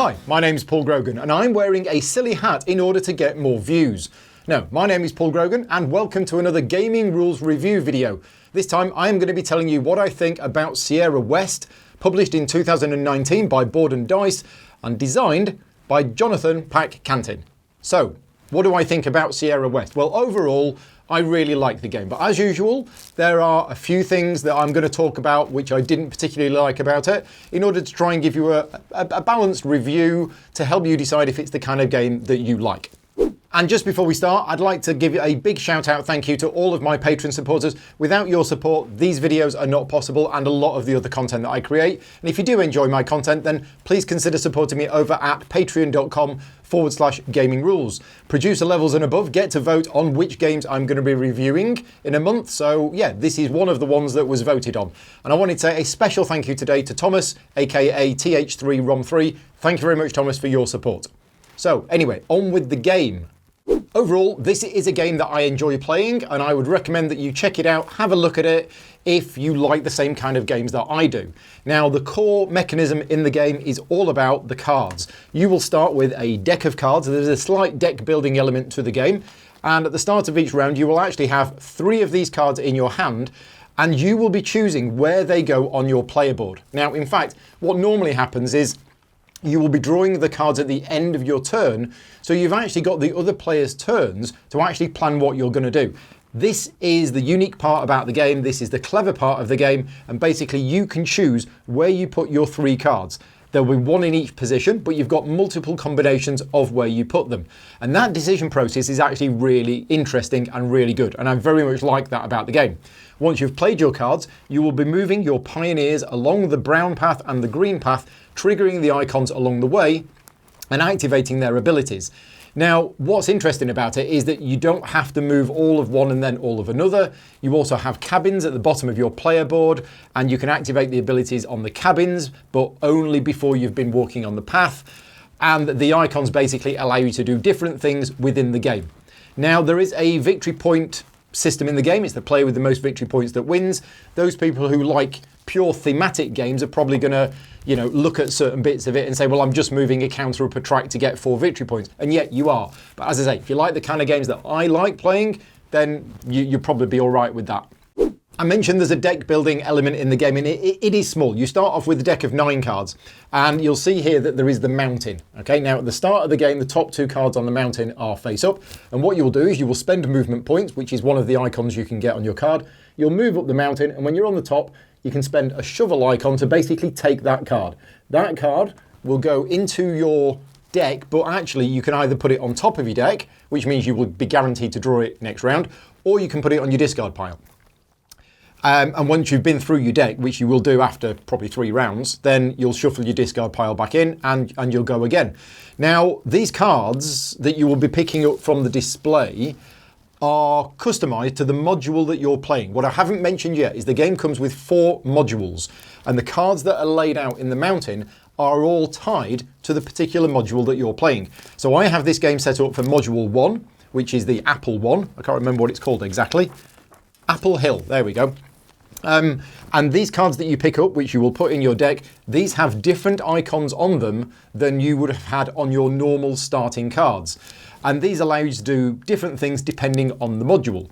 Hi, my name's Paul Grogan and I'm wearing a silly hat in order to get more views. No, my name is Paul Grogan and welcome to another Gaming Rules review video. This time I am going to be telling you what I think about Sierra West, published in 2019 by Board and Dice and designed by Jonathan Pack-Cantin. So, what do I think about Sierra West? Well, overall, I really like the game, but as usual, there are a few things that I'm going to talk about which I didn't particularly like about it in order to try and give you a balanced review to help you decide if it's the kind of game that you like. And just before we start, I'd like to give you a big shout out thank you to all of my Patreon supporters. Without your support, these videos are not possible and a lot of the other content that I create. And if you do enjoy my content, then please consider supporting me over at patreon.com/gaming rules. Producer levels and above get to vote on which games I'm going to be reviewing in a month. So yeah, this is one of the ones that was voted on. And I wanted to say a special thank you today to Thomas, aka TH3ROM3. Thank you very much, Thomas, for your support. So anyway, on with the game. Overall, this is a game that I enjoy playing and I would recommend that you check it out, have a look at it if you like the same kind of games that I do. Now, the core mechanism in the game is all about the cards. You will start with a deck of cards. There's a slight deck building element to the game. And at the start of each round, you will actually have 3 of these cards in your hand and you will be choosing where they go on your player board. Now, in fact, what normally happens is you will be drawing the cards at the end of your turn, so you've actually got the other player's turns to actually plan what you're going to do. This is the unique part about the game, this is the clever part of the game, and basically you can choose where you put your 3 cards. There'll be 1 in each position, but you've got multiple combinations of where you put them. And that decision process is actually really interesting and really good, and I very much like that about the game. Once you've played your cards, you will be moving your pioneers along the brown path and the green path, triggering the icons along the way and activating their abilities. Now, what's interesting about it is that you don't have to move all of one and then all of another. You also have cabins at the bottom of your player board and you can activate the abilities on the cabins, but only before you've been walking on the path. And the icons basically allow you to do different things within the game. Now, there is a victory point system in the game. It's the player with the most victory points that wins. Those people who like pure thematic games are probably going to, look at certain bits of it and say, well, I'm just moving a counter up a track to get 4 victory points. And yet you are. But as I say, if you like the kind of games that I like playing, then you'll probably be all right with that. I mentioned there's a deck building element in the game and it is small. You start off with a deck of 9 cards and you'll see here that there is the mountain. Okay, now at the start of the game, the top 2 cards on the mountain are face up. And what you'll do is you will spend movement points, which is one of the icons you can get on your card. You'll move up the mountain and when you're on the top, you can spend a shovel icon to basically take that card. That card will go into your deck, but actually you can either put it on top of your deck, which means you will be guaranteed to draw it next round, or you can put it on your discard pile. And once you've been through your deck, which you will do after probably 3 rounds, then you'll shuffle your discard pile back in and you'll go again. Now, these cards that you will be picking up from the display are customized to the module that you're playing. What I haven't mentioned yet is the game comes with 4 modules, and the cards that are laid out in the mountain are all tied to the particular module that you're playing. So I have this game set up for module 1, which is the Apple one. I can't remember what it's called exactly. Apple Hill, there we go. And these cards that you pick up, which you will put in your deck, these have different icons on them than you would have had on your normal starting cards. And these allow you to do different things depending on the module.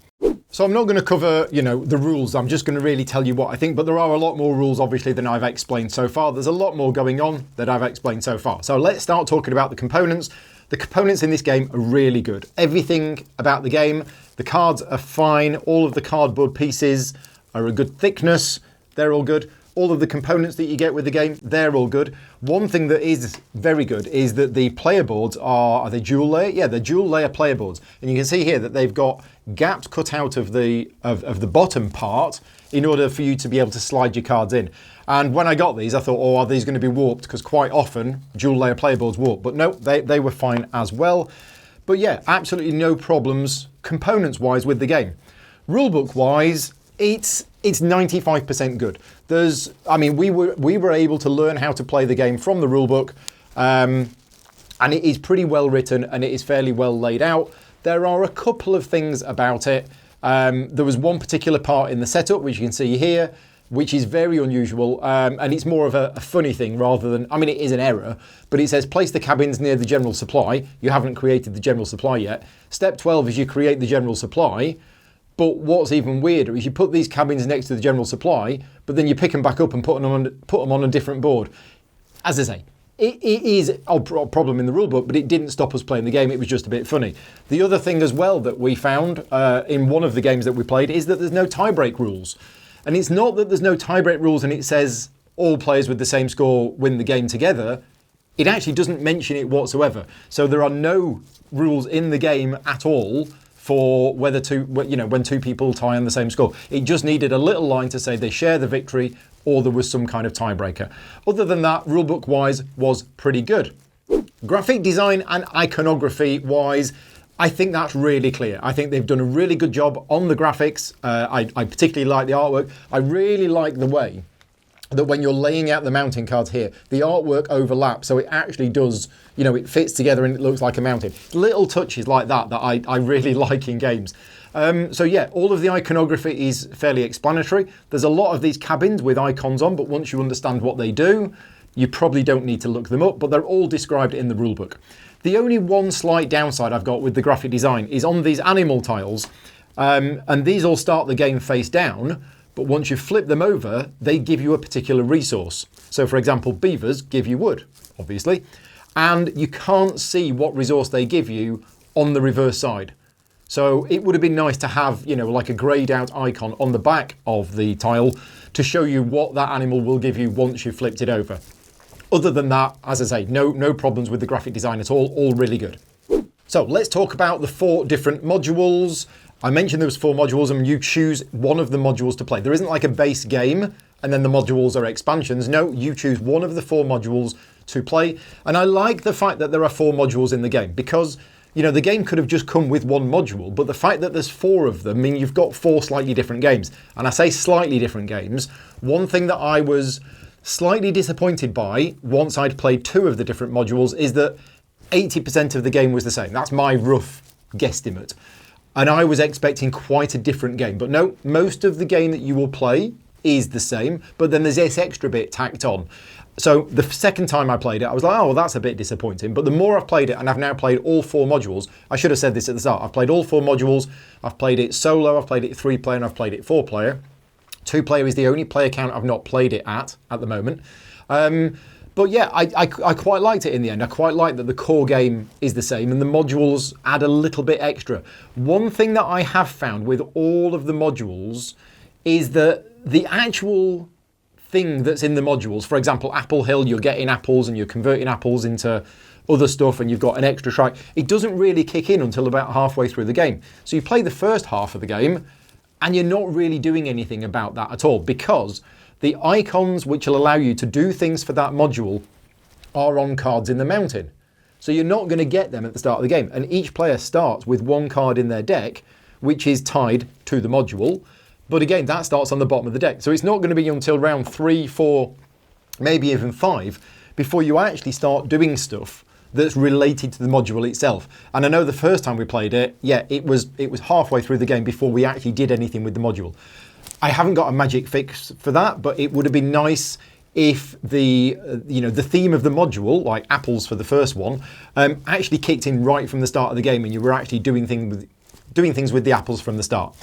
So I'm not going to cover, the rules. I'm just going to really tell you what I think, but there are a lot more rules, obviously, than I've explained so far. There's a lot more going on that I've explained so far. So let's start talking about the components. The components in this game are really good. Everything about the game, the cards are fine. All of the cardboard pieces are a good thickness. They're all good. All of the components that you get with the game, they're all good. One thing that is very good is that the player boards are they dual layer? Yeah, they're dual layer player boards. And you can see here that they've got gaps cut out of the bottom part in order for you to be able to slide your cards in. And when I got these, I thought, oh, are these going to be warped? Because quite often dual layer player boards warp. But no, they were fine as well. But yeah, absolutely no problems components wise with the game. Rulebook wise, it's 95% good. We were able to learn how to play the game from the rulebook, and it is pretty well written and it is fairly well laid out. There are a couple of things about it. There was one particular part in the setup, which you can see here, which is very unusual, and it's more of a funny thing rather than, I mean, it is an error, but it says place the cabins near the general supply. You haven't created the general supply yet. Step 12 is you create the general supply, but what's even weirder is you put these cabins next to the general supply, but then you pick them back up and put them on a different board. As I say, it is a problem in the rulebook, but it didn't stop us playing the game. It was just a bit funny. The other thing as well that we found in one of the games that we played is that there's no tiebreak rules. And it's not that there's no tiebreak rules and it says all players with the same score win the game together. It actually doesn't mention it whatsoever. So there are no rules in the game at all for whether when two people tie on the same score. It just needed a little line to say they share the victory or there was some kind of tiebreaker. Other than that, rulebook-wise, was pretty good. Graphic design and iconography wise, I think that's really clear. I think they've done a really good job on the graphics. I particularly like the artwork. I really like the way that when you're laying out the mountain cards here, the artwork overlaps, so it actually does, it fits together and it looks like a mountain. Little touches like that I really like in games. So yeah, all of the iconography is fairly explanatory. There's a lot of these cabins with icons on, but once you understand what they do, you probably don't need to look them up, but they're all described in the rulebook. The only one slight downside I've got with the graphic design is on these animal tiles, and these all start the game face down, but once you flip them over, they give you a particular resource. So for example, beavers give you wood, obviously, and you can't see what resource they give you on the reverse side. So it would have been nice to have, like a greyed out icon on the back of the tile to show you what that animal will give you once you've flipped it over. Other than that, as I say, no problems with the graphic design at all really good. So let's talk about the 4 different modules. I mentioned there was 4 modules and you choose one of the modules to play. There isn't like a base game and then the modules are expansions. No, you choose one of the 4 modules to play. And I like the fact that there are 4 modules in the game because, the game could have just come with 1 module, but the fact that there's 4 of them mean you've got 4 slightly different games. And I say slightly different games. One thing that I was slightly disappointed by once I'd played 2 of the different modules is that 80% of the game was the same. That's my rough guesstimate. And I was expecting quite a different game. But no, most of the game that you will play is the same, but then there's this extra bit tacked on. So the second time I played it, I was like, oh, well, that's a bit disappointing. But the more I've played it, and I've now played all 4 modules, I should have said this at the start. I've played all 4 modules. I've played it solo, I've played it 3-player, and I've played it 4-player. 2-player is the only player count I've not played it at the moment. But yeah, I quite liked it in the end. I quite like that the core game is the same and the modules add a little bit extra. One thing that I have found with all of the modules is that the actual thing that's in the modules, for example, Apple Hill, you're getting apples and you're converting apples into other stuff and you've got an extra shrike. It doesn't really kick in until about halfway through the game. So you play the first half of the game and you're not really doing anything about that at all because the icons which will allow you to do things for that module are on cards in the mountain. So you're not going to get them at the start of the game. And each player starts with 1 card in their deck, which is tied to the module. But again, that starts on the bottom of the deck. So it's not going to be until round 3, 4, maybe even 5, before you actually start doing stuff that's related to the module itself. And I know the first time we played it, yeah, it was halfway through the game before we actually did anything with the module. I haven't got a magic fix for that, but it would have been nice if the theme of the module, like apples for the first one, actually kicked in right from the start of the game and you were actually doing things with the apples from the start.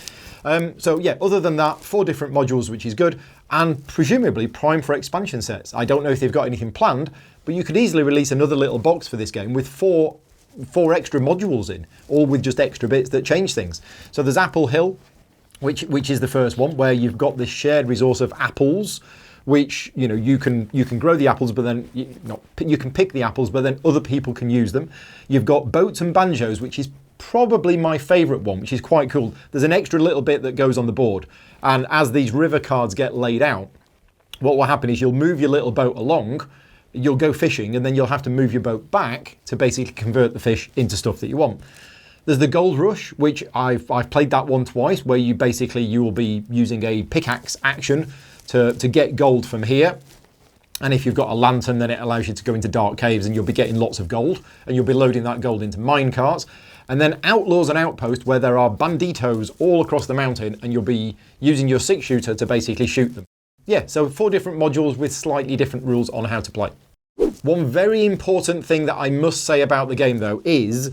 So yeah, other than that, 4 different modules, which is good, and presumably prime for expansion sets. I don't know if they've got anything planned, but you could easily release another little box for this game with four extra modules in, all with just extra bits that change things. So there's Apple Hill, which is the first one, where you've got this shared resource of apples, which you can grow the apples, but then you can pick the apples, but then other people can use them. You've got boats and banjos, which is probably my favourite one, which is quite cool. There's an extra little bit that goes on the board, and as these river cards get laid out, what will happen is you'll move your little boat along, you'll go fishing, and then you'll have to move your boat back to basically convert the fish into stuff that you want. There's the Gold Rush, which I've played that one twice, where you will be using a pickaxe action to get gold from here. And if you've got a lantern, then it allows you to go into dark caves and you'll be getting lots of gold, and you'll be loading that gold into mine carts. And then Outlaws and Outpost, where there are banditos all across the mountain, and you'll be using your 6-shooter to basically shoot them. yeah, so 4 different modules with slightly different rules on how to play. One very important thing that I must say about the game though is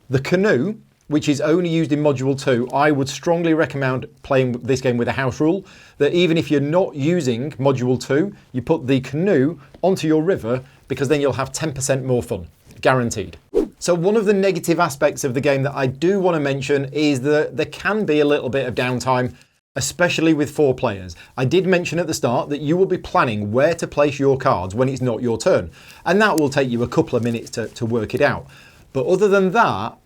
the canoe, which is only used in Module 2, I would strongly recommend playing this game with a house rule, that even if you're not using Module 2, you put the canoe onto your river, because then you'll have 10% more fun, guaranteed. So one of the negative aspects of the game that I do want to mention is that there can be a little bit of downtime, especially with 4 players. I did mention at the start that you will be planning where to place your cards when it's not your turn, and that will take you a couple of minutes to work it out. But other than that,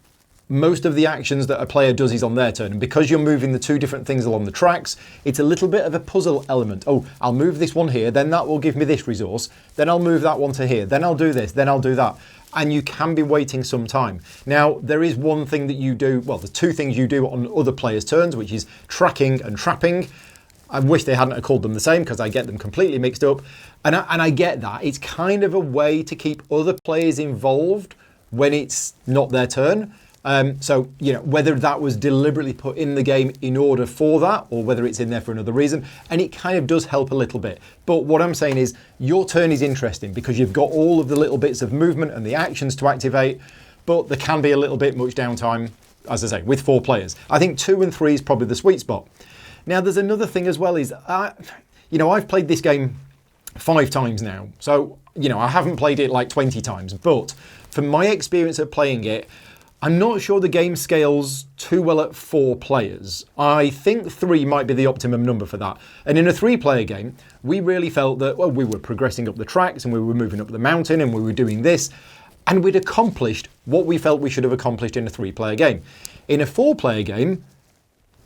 most of the actions that a player does is on their turn, and because you're moving the 2 different things along the tracks, it's a little bit of a puzzle element. Oh, I'll move this one here, then that will give me this resource, then I'll move that one to here, then I'll do this, then I'll do that. And you can be waiting some time. Now, there is one thing that you do, well, there's 2 things you do on other players' turns, which is tracking and trapping. I wish they hadn't called them the same, because I get them completely mixed up. And I get that. It's kind of a way to keep other players involved when it's not their turn. So, you know, whether that was deliberately put in the game in order for that, or whether it's in there for another reason, and it kind of does help a little bit. But what I'm saying is, your turn is interesting because you've got all of the little bits of movement and the actions to activate, but there can be a little bit much downtime, as I say, with 4 players. I think 2 and 3 is probably the sweet spot. Now, there's another thing as well is, you know, I've played this game 5 times now. So, you know, I haven't played it like 20 times, but from my experience of playing it, I'm not sure the game scales too well at 4 players. I think 3 might be the optimum number for that. And in a 3-player game, we really felt that, well, we were progressing up the tracks and we were moving up the mountain and we were doing this, and we'd accomplished what we felt we should have accomplished in a 3-player game. In a 4-player game,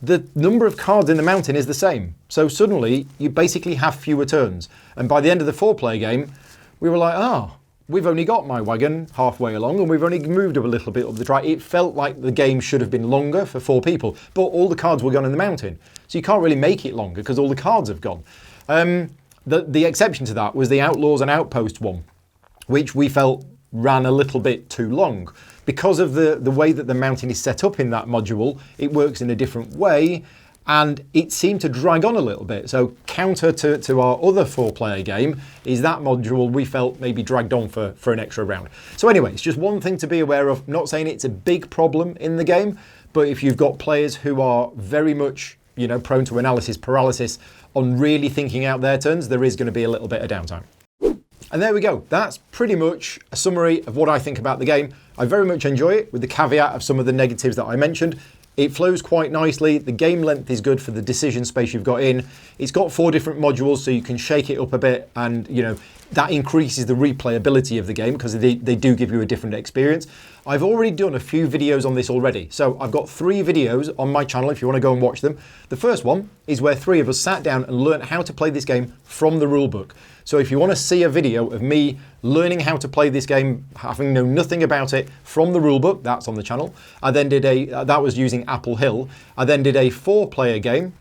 the number of cards in the mountain is the same. So suddenly, you basically have fewer turns. And by the end of the 4-player game, we were like, we've only got my wagon halfway along and we've only moved up a little bit up the track. It felt like the game should have been longer for 4 people, but all the cards were gone in the mountain. So you can't really make it longer because all the cards have gone. The exception to that was the Outlaws and Outposts one, which we felt ran a little bit too long. Because of the way that the mountain is set up in that module, it works in a different way, and it seemed to drag on a little bit. So counter to our other 4-player game is that module we felt maybe dragged on for an extra round. So anyway, it's just one thing to be aware of. I'm not saying it's a big problem in the game, but if you've got players who are very much, you know, prone to analysis paralysis on really thinking out their turns, there is going to be a little bit of downtime. And there we go. That's pretty much a summary of what I think about the game. I very much enjoy it, with the caveat of some of the negatives that I mentioned. It flows quite nicely. The game length is good for the decision space you've got in. It's got 4 different modules, so you can shake it up a bit, and you know that increases the replayability of the game because they do give you a different experience. I've already done a few videos on this already. So I've got 3 videos on my channel if you want to go and watch them. The first one is where 3 of us sat down and learned how to play this game from the rulebook. So if you want to see a video of me learning how to play this game, having known nothing about it from the rulebook, that's on the channel. I then did that was using Apple Hill. I then did a 4-player game,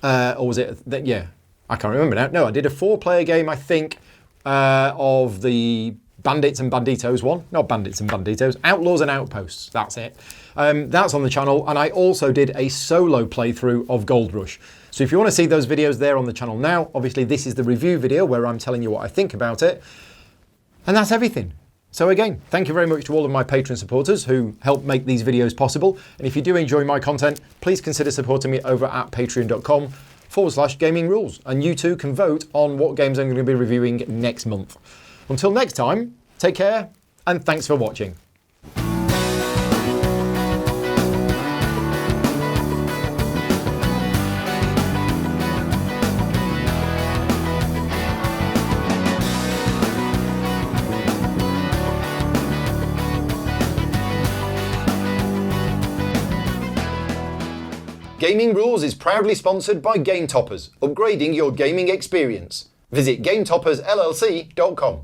or was it, yeah, I can't remember now. No, I did a 4-player game, I think, of the Bandits and Banditos one. Not Bandits and Banditos, Outlaws and Outposts, that's it. That's on the channel, and I also did a solo playthrough of Gold Rush. So if you want to see those videos, they're on the channel now. Obviously, this is the review video where I'm telling you what I think about it. And that's everything. So again, thank you very much to all of my Patreon supporters who help make these videos possible. And if you do enjoy my content, please consider supporting me over at patreon.com/gaming rules. And you too can vote on what games I'm going to be reviewing next month. Until next time, take care and thanks for watching. Gaming Rules is proudly sponsored by Game Toppers, upgrading your gaming experience. Visit GameToppersLLC.com.